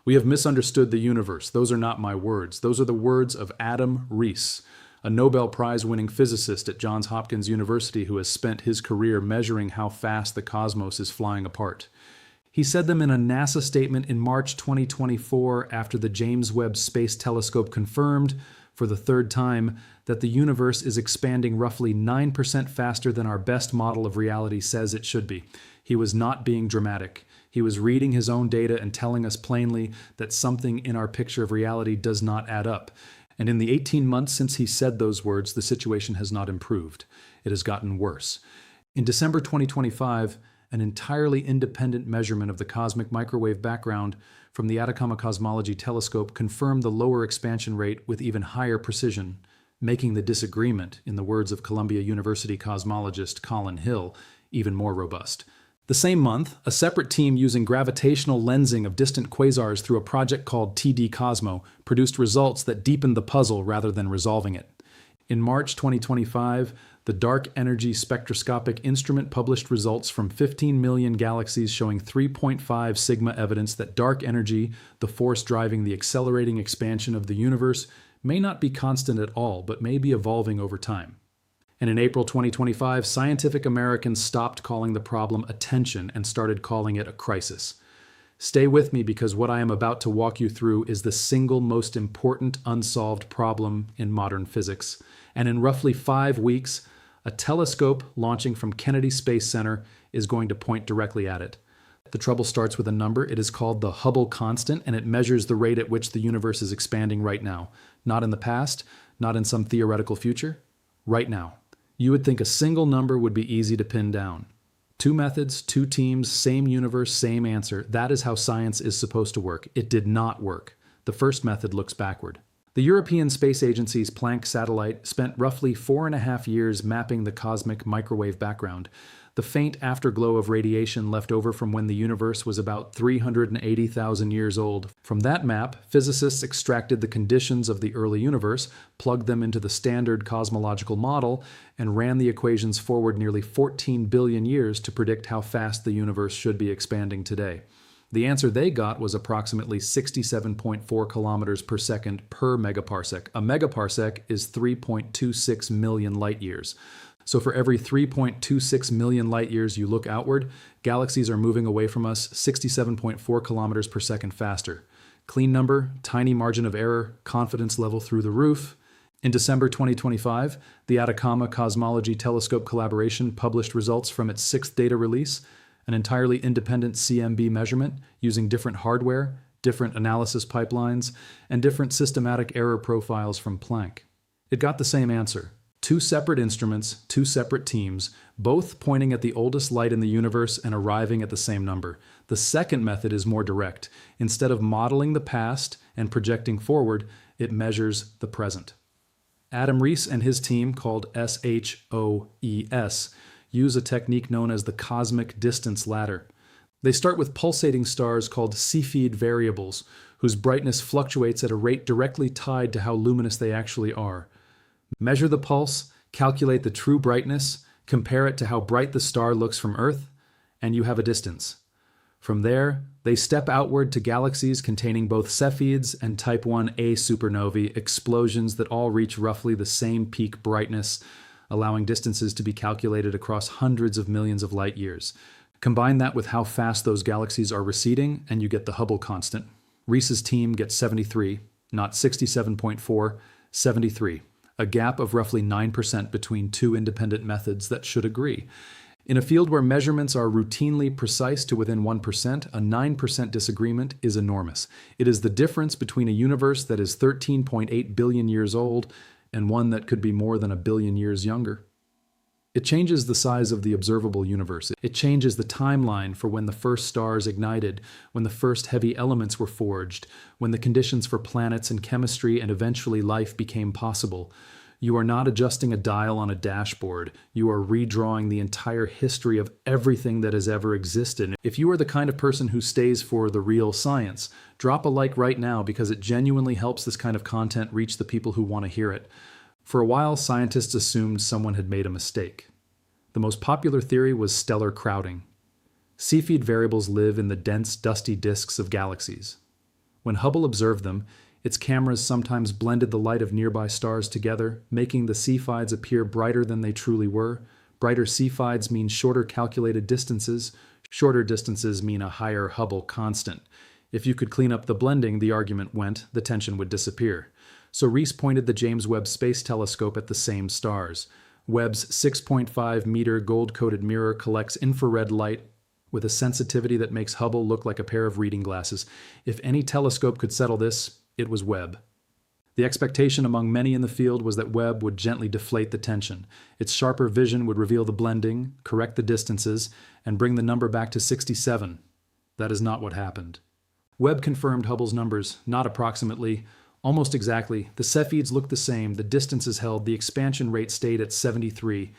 We have misunderstood the universe. Those are not my words. Those are the words of Adam Riess, a Nobel Prize-winning physicist at Johns Hopkins University who has spent his career measuring how fast the cosmos is flying apart. He said them in a NASA statement in March 2024 after the James Webb Space Telescope confirmed, for the third time, that the universe is expanding roughly 9% faster than our best model of reality says it should be. He was not being dramatic. He was reading his own data and telling us plainly that something in our picture of reality does not add up. And in the 18 months since he said those words, the situation has not improved. It has gotten worse. In December 2025, an entirely independent measurement of the cosmic microwave background from the Atacama Cosmology Telescope confirmed the lower expansion rate with even higher precision, making the disagreement, in the words of Columbia University cosmologist Colin Hill, even more robust. The same month, a separate team using gravitational lensing of distant quasars through a project called TD Cosmo produced results that deepened the puzzle rather than resolving it. In March 2025, the Dark Energy Spectroscopic Instrument published results from 15 million galaxies showing 3.5 sigma evidence that dark energy, the force driving the accelerating expansion of the universe, may not be constant at all, but may be evolving over time. And in April 2025, Scientific American stopped calling the problem a tension and started calling it a crisis. Stay with me because what I am about to walk you through is the single most important unsolved problem in modern physics. And in roughly 5 weeks, a telescope launching from Kennedy Space Center is going to point directly at it. The trouble starts with a number. It is called the Hubble constant, and it measures the rate at which the universe is expanding right now. Not in the past, not in some theoretical future, right now. You would think a single number would be easy to pin down. 2 methods, 2 teams, same universe, same answer. That is how science is supposed to work. It did not work. The first method looks backward. The European Space Agency's Planck satellite spent roughly 4.5 years mapping the cosmic microwave background, the faint afterglow of radiation left over from when the universe was about 380,000 years old. From that map, physicists extracted the conditions of the early universe, plugged them into the standard cosmological model, and ran the equations forward nearly 14 billion years to predict how fast the universe should be expanding today. The answer they got was approximately 67.4 kilometers per second per megaparsec. A megaparsec is 3.26 million light years. So for every 3.26 million light years you look outward, galaxies are moving away from us 67.4 kilometers per second faster. Clean number, tiny margin of error, confidence level through the roof. In December 2025, the Atacama Cosmology Telescope collaboration published results from its 6th data release, an entirely independent CMB measurement using different hardware, different analysis pipelines, and different systematic error profiles from Planck. It got the same answer. 2 separate instruments, 2 separate teams, both pointing at the oldest light in the universe and arriving at the same number. The second method is more direct. Instead of modeling the past and projecting forward, it measures the present. Adam Riess and his team, called SHOES, use a technique known as the cosmic distance ladder. They start with pulsating stars called Cepheid variables, whose brightness fluctuates at a rate directly tied to how luminous they actually are. Measure the pulse, calculate the true brightness, compare it to how bright the star looks from Earth, and you have a distance. From there, they step outward to galaxies containing both Cepheids and Type 1a supernovae, explosions that all reach roughly the same peak brightness, allowing distances to be calculated across hundreds of millions of light years. Combine that with how fast those galaxies are receding, and you get the Hubble constant. Riess's team gets 73, not 67.4, 73. A gap of roughly 9% between 2 independent methods that should agree. In a field where measurements are routinely precise to within 1%, a 9% disagreement is enormous. It is the difference between a universe that is 13.8 billion years old and one that could be more than 1 billion years younger. It changes the size of the observable universe. It changes the timeline for when the first stars ignited, when the first heavy elements were forged, when the conditions for planets and chemistry and eventually life became possible. You are not adjusting a dial on a dashboard. You are redrawing the entire history of everything that has ever existed. If you are the kind of person who stays for the real science, drop a like right now because it genuinely helps this kind of content reach the people who want to hear it. For a while, scientists assumed someone had made a mistake. The most popular theory was stellar crowding. Cepheid variables live in the dense, dusty disks of galaxies. When Hubble observed them, its cameras sometimes blended the light of nearby stars together, making the Cepheids appear brighter than they truly were. Brighter Cepheids mean shorter calculated distances. Shorter distances mean a higher Hubble constant. If you could clean up the blending, the argument went, the tension would disappear. So Riess pointed the James Webb Space Telescope at the same stars. Webb's 6.5-meter gold-coated mirror collects infrared light with a sensitivity that makes Hubble look like a pair of reading glasses. If any telescope could settle this, it was Webb. The expectation among many in the field was that Webb would gently deflate the tension. Its sharper vision would reveal the blending, correct the distances, and bring the number back to 67. That is not what happened. Webb confirmed Hubble's numbers, not approximately, almost exactly. The Cepheids looked the same, the distances held, the expansion rate stayed at 73.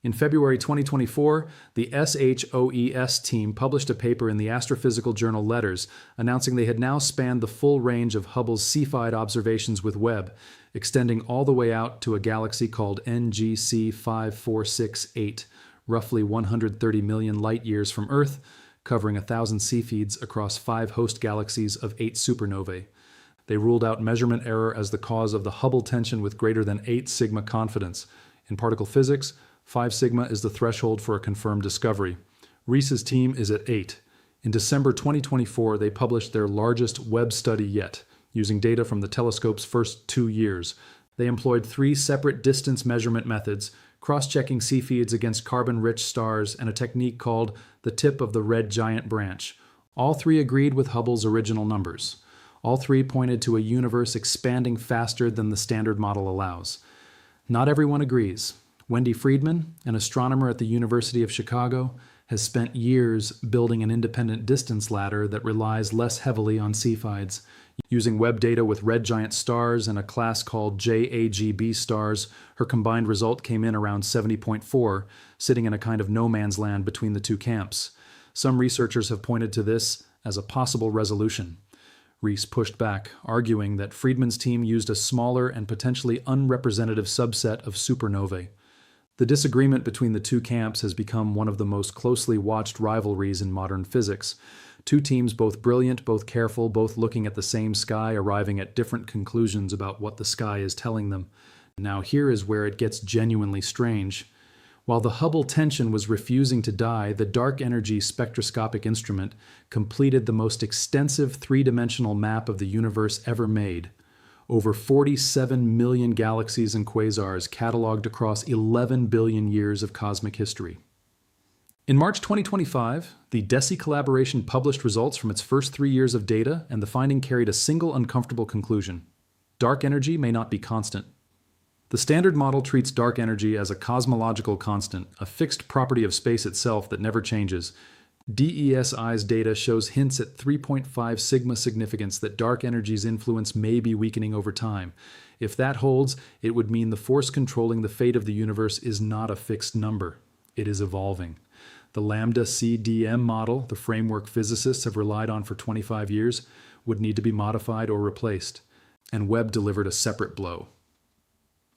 In February 2024, the SHOES team published a paper in the astrophysical journal Letters announcing they had now spanned the full range of Hubble's Cepheid observations with Webb, extending all the way out to a galaxy called NGC 5468, roughly 130 million light-years from Earth, covering 1,000 Cepheids across 5 host galaxies of 8 supernovae. They ruled out measurement error as the cause of the Hubble tension with greater than 8 sigma confidence. In particle physics, 5 sigma is the threshold for a confirmed discovery. Riess's team is at 8. In December 2024, they published their largest Webb study yet, using data from the telescope's first 2 years. They employed 3 separate distance measurement methods, cross-checking Cepheids against carbon-rich stars and a technique called the tip of the red giant branch. All 3 agreed with Hubble's original numbers. All 3 pointed to a universe expanding faster than the standard model allows. Not everyone agrees. Wendy Friedman, an astronomer at the University of Chicago, has spent years building an independent distance ladder that relies less heavily on Cepheids. Using Webb data with red giant stars and a class called JAGB stars, her combined result came in around 70.4, sitting in a kind of no man's land between the 2 camps. Some researchers have pointed to this as a possible resolution. Riess pushed back, arguing that Friedman's team used a smaller and potentially unrepresentative subset of supernovae. The disagreement between the 2 camps has become one of the most closely watched rivalries in modern physics. 2 teams, both brilliant, both careful, both looking at the same sky, arriving at different conclusions about what the sky is telling them. Now here is where it gets genuinely strange. While the Hubble tension was refusing to die, the Dark Energy Spectroscopic Instrument completed the most extensive 3-dimensional map of the universe ever made. Over 47 million galaxies and quasars cataloged across 11 billion years of cosmic history. In March 2025, the DESI collaboration published results from its first 3 years of data, and the finding carried a single uncomfortable conclusion. Dark energy may not be constant. The standard model treats dark energy as a cosmological constant, a fixed property of space itself that never changes. DESI's data shows hints at 3.5 sigma significance that dark energy's influence may be weakening over time. If that holds, it would mean the force controlling the fate of the universe is not a fixed number. It is evolving. The lambda CDM model, the framework physicists have relied on for 25 years, would need to be modified or replaced. And Webb delivered a separate blow.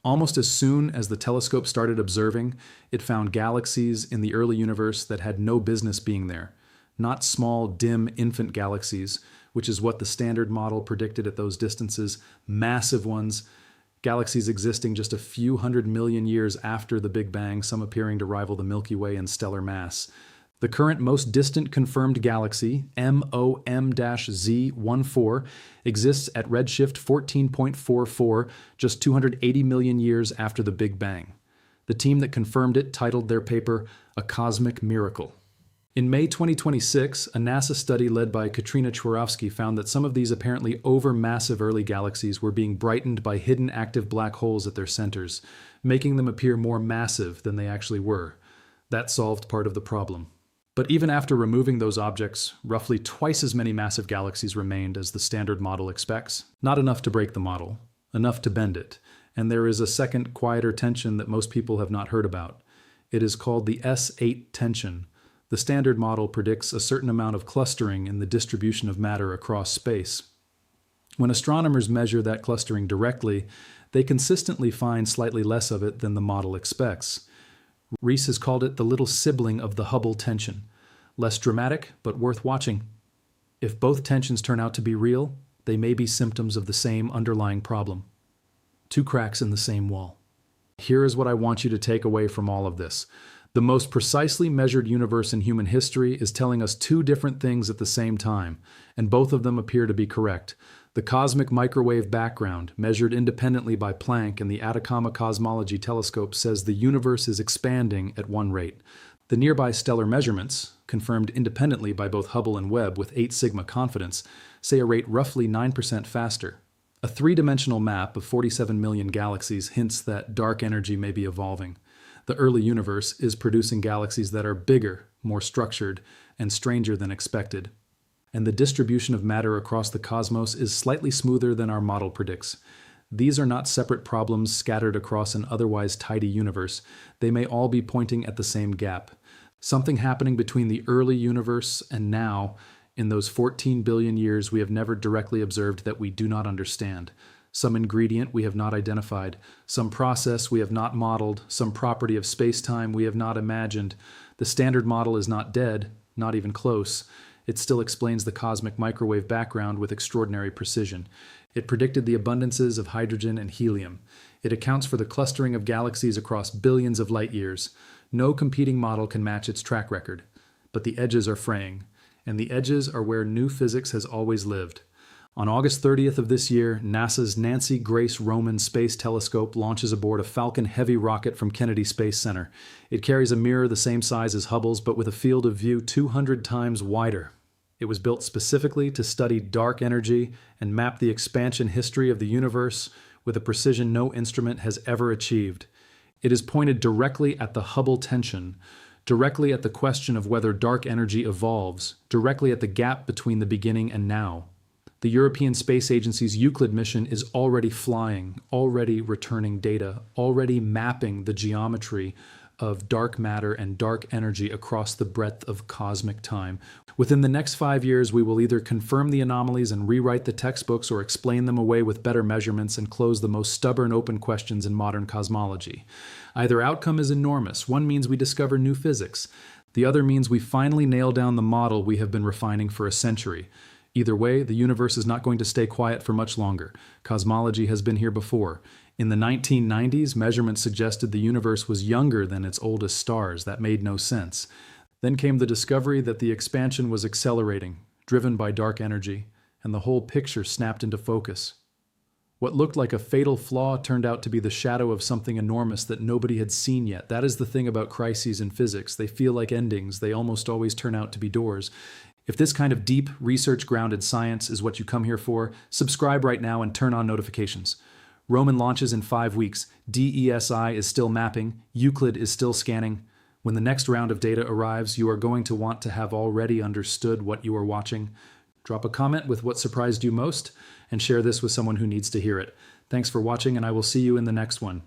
Almost as soon as the telescope started observing, it found galaxies in the early universe that had no business being there. Not small, dim, infant galaxies, which is what the standard model predicted at those distances, massive ones, galaxies existing just a few 100 million years after the Big Bang, some appearing to rival the Milky Way in stellar mass. The current most distant confirmed galaxy, MOM-Z14, exists at redshift 14.44, just 280 million years after the Big Bang. The team that confirmed it titled their paper, "A Cosmic Miracle." In May 2026, a NASA study led by Katrina Chwarovsky found that some of these apparently overmassive early galaxies were being brightened by hidden active black holes at their centers, making them appear more massive than they actually were. That solved part of the problem. But even after removing those objects, roughly twice as many massive galaxies remained as the standard model expects. Not enough to break the model, enough to bend it. And there is a second, quieter tension that most people have not heard about. It is called the S8 tension. The standard model predicts a certain amount of clustering in the distribution of matter across space. When astronomers measure that clustering directly, they consistently find slightly less of it than the model expects. Riess has called it the little sibling of the Hubble tension. Less dramatic, but worth watching. If both tensions turn out to be real, They may be symptoms of the same underlying problem. Two cracks in the same wall. Here is what I want you to take away from all of this. The most precisely measured universe in human history is telling us two different things at the same time, and both of them appear to be correct. The cosmic microwave background, measured independently by Planck and the Atacama Cosmology Telescope, says the universe is expanding at one rate. The nearby stellar measurements, confirmed independently by both Hubble and Webb with 8 sigma confidence, say a rate roughly 9% faster. A three-dimensional map of 47 million galaxies hints that dark energy may be evolving. The early universe is producing galaxies that are bigger, more structured, and stranger than expected. And the distribution of matter across the cosmos is slightly smoother than our model predicts. These are not separate problems scattered across an otherwise tidy universe. They may all be pointing at the same gap. Something happening between the early universe and now. In those 14 billion years, we have never directly observed that we do not understand. Some ingredient we have not identified, some process we have not modeled, some property of space-time we have not imagined. The standard model is not dead, not even close. It still explains the cosmic microwave background with extraordinary precision. It predicted the abundances of hydrogen and helium. It accounts for the clustering of galaxies across billions of light years. No competing model can match its track record. But the edges are fraying. And the edges are where new physics has always lived. On August 30th of this year, NASA's Nancy Grace Roman Space Telescope launches aboard a Falcon Heavy rocket from Kennedy Space Center. It carries a mirror the same size as Hubble's, but with a field of view 200 times wider. It was built specifically to study dark energy and map the expansion history of the universe with a precision no instrument has ever achieved. It is pointed directly at the Hubble Tension, directly at the question of whether dark energy evolves, directly at the gap between the beginning and now. The European Space Agency's Euclid mission is already flying, already returning data, already mapping the geometry of dark matter and dark energy across the breadth of cosmic time. Within the next 5 years, we will either confirm the anomalies and rewrite the textbooks or explain them away with better measurements and close the most stubborn open questions in modern cosmology. Either outcome is enormous. One means we discover new physics. The other means we finally nail down the model we have been refining for a century. Either way, the universe is not going to stay quiet for much longer. Cosmology has been here before. In the 1990s, measurements suggested the universe was younger than its oldest stars. That made no sense. Then came the discovery that the expansion was accelerating, driven by dark energy, and the whole picture snapped into focus. What looked like a fatal flaw turned out to be the shadow of something enormous that nobody had seen yet. That is the thing about crises in physics. They feel like endings. They almost always turn out to be doors. If this kind of deep, research-grounded science is what you come here for, subscribe right now and turn on notifications. Roman launches in 5 weeks. DESI is still mapping. Euclid is still scanning. When the next round of data arrives, you are going to want to have already understood what you are watching. Drop a comment with what surprised you most, and share this with someone who needs to hear it. Thanks for watching, and I will see you in the next one.